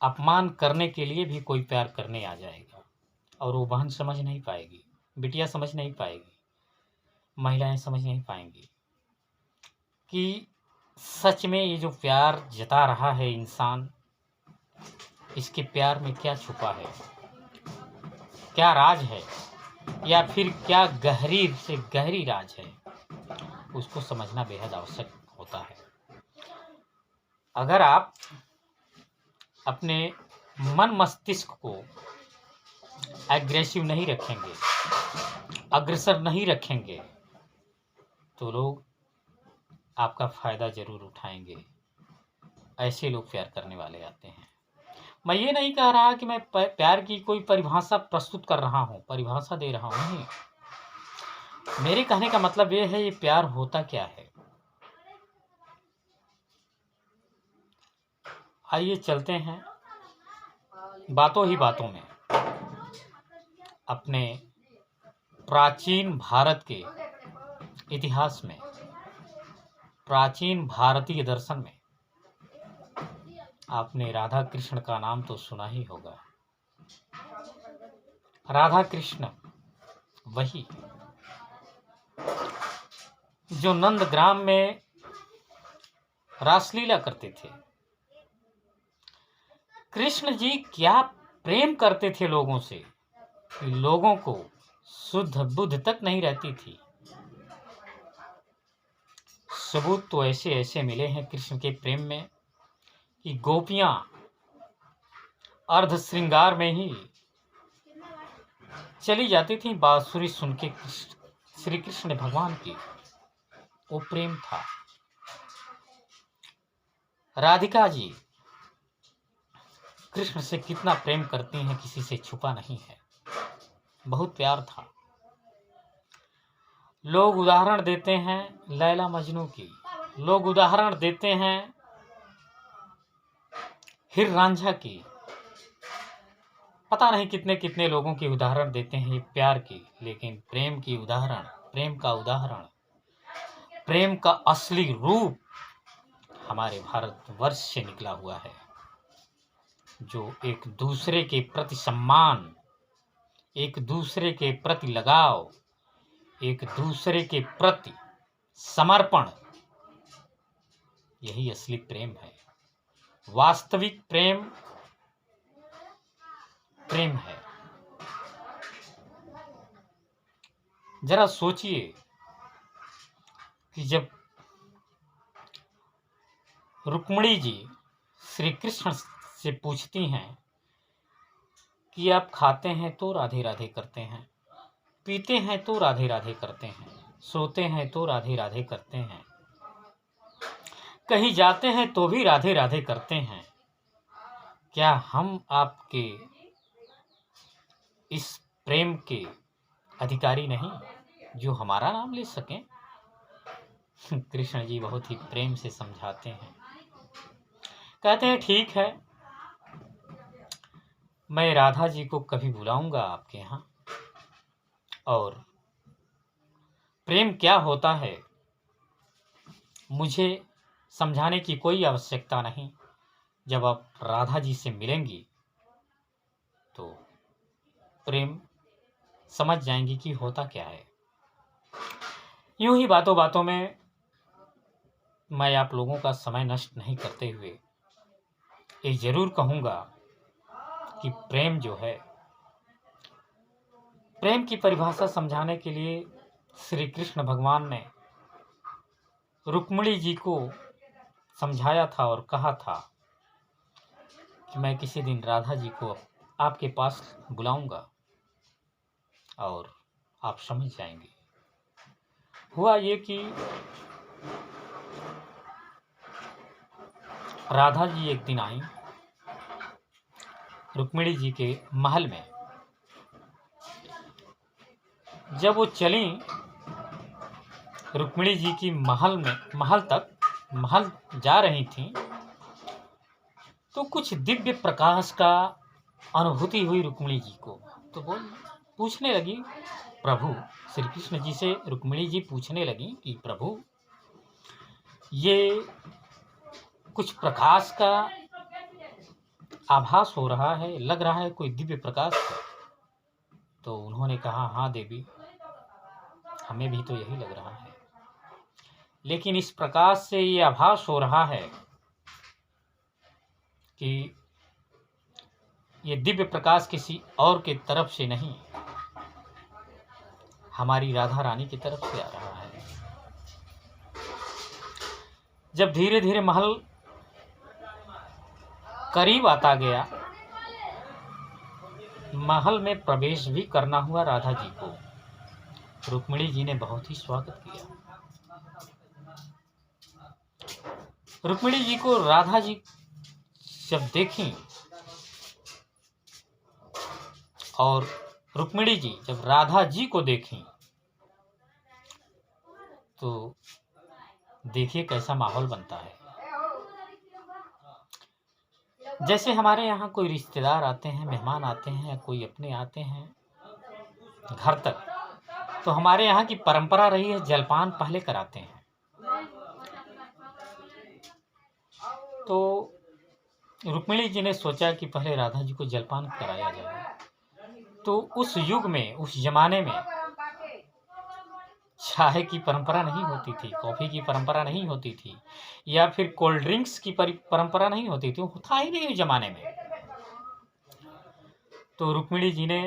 अपमान करने के लिए भी कोई प्यार करने आ जाएगा और वो बहन समझ नहीं पाएगी, बिटिया समझ नहीं पाएगी, महिलाएं समझ नहीं पाएंगी कि सच में ये जो प्यार जता रहा है इंसान, इसके प्यार में क्या छुपा है, क्या राज है, या फिर क्या गहरी से गहरी राज है। उसको समझना बेहद आवश्यक होता है। अगर आप अपने मन मस्तिष्क को एग्रेसिव नहीं रखेंगे, अग्रसर नहीं रखेंगे, तो लोग आपका फ़ायदा ज़रूर उठाएंगे। ऐसे लोग प्यार करने वाले आते हैं। मैं ये नहीं कह रहा कि मैं प्यार की कोई परिभाषा प्रस्तुत कर रहा हूँ, परिभाषा दे रहा हूँ, नहीं। मेरे कहने का मतलब ये है, ये प्यार होता क्या है। आइए चलते हैं बातों ही बातों में अपने प्राचीन भारत के इतिहास में, प्राचीन भारतीय दर्शन में। आपने राधा कृष्ण का नाम तो सुना ही होगा। राधा कृष्ण वही जो नंदग्राम में रासलीला करते थे। कृष्ण जी क्या प्रेम करते थे लोगों से, लोगों को शुद्ध बुद्ध तक नहीं रहती थी। सबूत तो ऐसे ऐसे मिले हैं कृष्ण के प्रेम में कि गोपियां अर्ध श्रृंगार में ही चली जाती थी बांसुरी सुन के श्री कृष्ण भगवान की। वो प्रेम था। राधिका जी कृष्ण से कितना प्रेम करती हैं, किसी से छुपा नहीं है। बहुत प्यार था। लोग उदाहरण देते हैं लैला मजनू की, लोग उदाहरण देते हैं हीर रांझा की, पता नहीं कितने कितने लोगों की उदाहरण देते हैं प्यार की। लेकिन प्रेम की उदाहरण, प्रेम का उदाहरण, प्रेम का असली रूप हमारे भारतवर्ष से निकला हुआ है, जो एक दूसरे के प्रति सम्मान, एक दूसरे के प्रति लगाव, एक दूसरे के प्रति समर्पण, यही असली प्रेम है। वास्तविक प्रेम प्रेम है। जरा सोचिए कि जब रुक्मिणी जी श्री कृष्ण से पूछती हैं कि आप खाते हैं तो राधे राधे करते हैं, पीते हैं तो राधे राधे करते हैं, सोते हैं तो राधे राधे करते हैं, कहीं जाते हैं तो भी राधे राधे करते हैं, क्या हम आपके इस प्रेम के अधिकारी नहीं जो हमारा नाम ले सकें? कृष्ण जी बहुत ही प्रेम से समझाते हैं। कहते हैं ठीक है, मैं राधा जी को कभी बुलाऊंगा आपके यहाँ, और प्रेम क्या होता है मुझे समझाने की कोई आवश्यकता नहीं। जब आप राधा जी से मिलेंगी तो प्रेम समझ जाएंगी कि होता क्या है। यूं ही बातों बातों में मैं आप लोगों का समय नष्ट नहीं करते हुए ये जरूर कहूँगा कि प्रेम जो है, प्रेम की परिभाषा समझाने के लिए श्री कृष्ण भगवान ने रुक्मिणी जी को समझाया था और कहा था कि मैं किसी दिन राधा जी को आपके पास बुलाऊंगा और आप समझ जाएंगे। हुआ ये कि राधा जी एक दिन आई रुक्मिणी जी के महल में। जब वो चली रुक्मिणी जी की महल जा रही थी, तो कुछ दिव्य प्रकाश का अनुभूति हुई रुक्मिणी जी को। तो वो पूछने लगी प्रभु, श्री कृष्ण जी से रुक्मिणी जी पूछने लगी कि प्रभु, ये कुछ प्रकाश का आभास हो रहा है, लग रहा है कोई दिव्य प्रकाश है। तो उन्होंने कहा, हाँ देवी, हमें भी तो यही लग रहा है, लेकिन इस प्रकाश से ये आभास हो रहा है कि ये दिव्य प्रकाश किसी और के तरफ से नहीं, हमारी राधा रानी की तरफ से आ रहा है। जब धीरे धीरे महल करीब आता गया, महल में प्रवेश भी करना हुआ राधा जी को। रुक्मिणी जी ने बहुत ही स्वागत किया। रुक्मिणी जी को राधा जी जब देखी और रुक्मिणी जी जब राधा जी को देखी तो देखिए कैसा माहौल बनता है। जैसे हमारे यहाँ कोई रिश्तेदार आते हैं, मेहमान आते हैं, कोई अपने आते हैं घर तक, तो हमारे यहाँ की परंपरा रही है जलपान पहले कराते हैं। तो रुक्मिणी जी ने सोचा कि पहले राधा जी को जलपान कराया जाए। तो उस युग में, उस जमाने में चाय की परंपरा नहीं होती थी, कॉफ़ी की परंपरा नहीं होती थी, या फिर कोल्ड ड्रिंक्स की परंपरा नहीं होती थी, वो था ही नहीं उस जमाने में। तो रुक्मिणी जी ने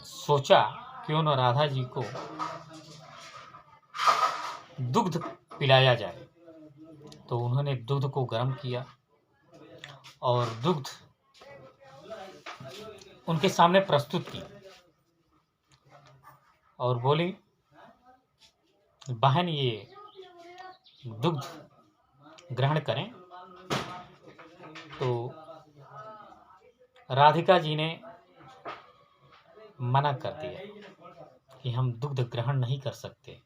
सोचा क्यों न राधा जी को दुग्ध पिलाया जाए। तो उन्होंने दूध को गर्म किया और दुग्ध उनके सामने प्रस्तुत की और बोली, बहन ये दुग्ध ग्रहण करें। तो राधिका जी ने मना कर दिया कि हम दुग्ध ग्रहण नहीं कर सकते।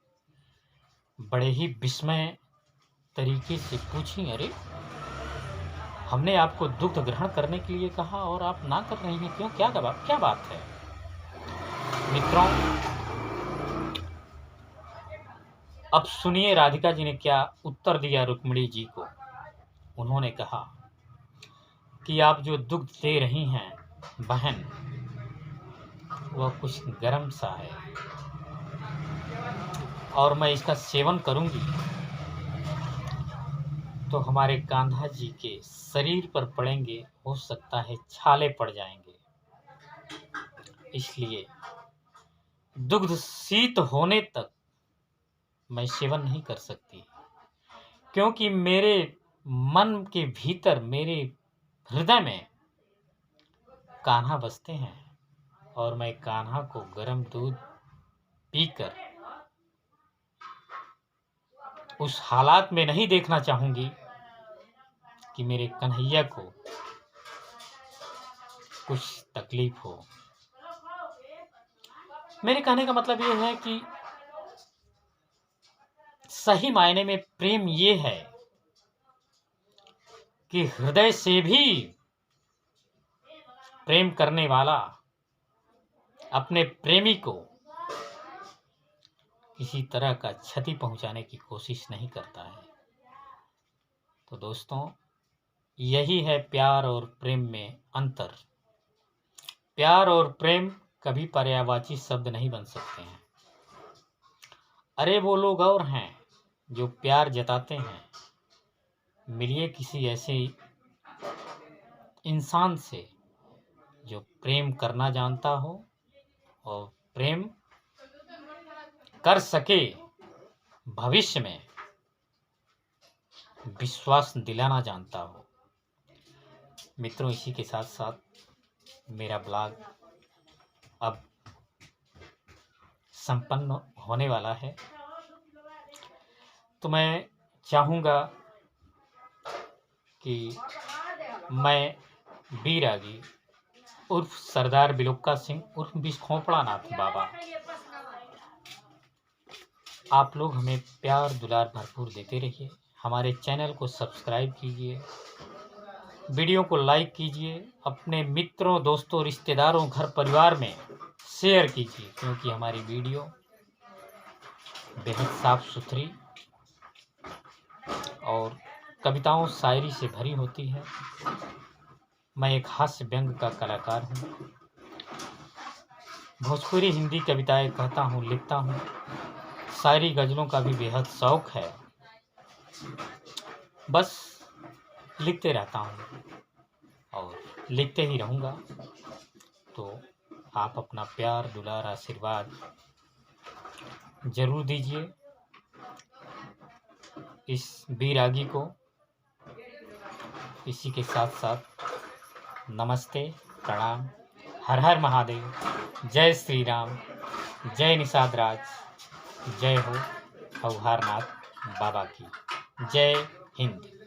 बड़े ही विस्मय तरीके से पूछी, अरे हमने आपको दुग्ध ग्रहण करने के लिए कहा और आप ना कर रही हैं, क्यों, क्या बात है? मित्रों, अब सुनिए राधिका जी ने क्या उत्तर दिया रुक्मिणी जी को। उन्होंने कहा कि आप जो दुग्ध दे रही हैं बहन, वह कुछ गर्म सा है और मैं इसका सेवन करूंगी तो हमारे कान्हा जी के शरीर पर पड़ेंगे, हो सकता है छाले पड़ जाएंगे। इसलिए दुग्ध शीत होने तक मैं सेवन नहीं कर सकती, क्योंकि मेरे मन के भीतर, मेरे हृदय में कान्हा बसते हैं और मैं कान्हा को गर्म दूध पीकर उस हालात में नहीं देखना चाहूंगी कि मेरे कन्हैया को कुछ तकलीफ हो। मेरे कहने का मतलब ये है कि सही मायने में प्रेम ये है कि हृदय से भी प्रेम करने वाला अपने प्रेमी को किसी तरह का क्षति पहुंचाने की कोशिश नहीं करता है। तो दोस्तों, यही है प्यार और प्रेम में अंतर। प्यार और प्रेम कभी पर्यायवाची शब्द नहीं बन सकते हैं। अरे वो लोग और हैं जो प्यार जताते हैं। मिलिए किसी ऐसे इंसान से जो प्रेम करना जानता हो और प्रेम कर सके, भविष्य में विश्वास दिलाना जानता हो। मित्रों, इसी के साथ साथ मेरा ब्लॉग अब संपन्न होने वाला है। तो मैं चाहूँगा कि मैं बीरागी उर्फ सरदार बिलोक्का सिंह उर्फ बिस्खोपड़ा नाथ बाबा, आप लोग हमें प्यार दुलार भरपूर देते रहिए। हमारे चैनल को सब्सक्राइब कीजिए, वीडियो को लाइक कीजिए, अपने मित्रों, दोस्तों, रिश्तेदारों, घर परिवार में शेयर कीजिए, क्योंकि हमारी वीडियो बेहद साफ सुथरी और कविताओं शायरी से भरी होती है। मैं एक हास्य व्यंग का कलाकार हूँ। भोजपुरी हिंदी कविताएं कहता हूँ, लिखता हूँ। शायरी गज़लों का भी बेहद शौक है। बस लिखते रहता हूँ और लिखते ही रहूँगा। तो आप अपना प्यार, दुलार, आशीर्वाद ज़रूर दीजिए इस बैरागी को। इसी के साथ साथ नमस्ते, प्रणाम, हर हर महादेव, जय श्री राम, जय निषाद राज, जय हो हौहारनाथ बाबा की, जय हिंद।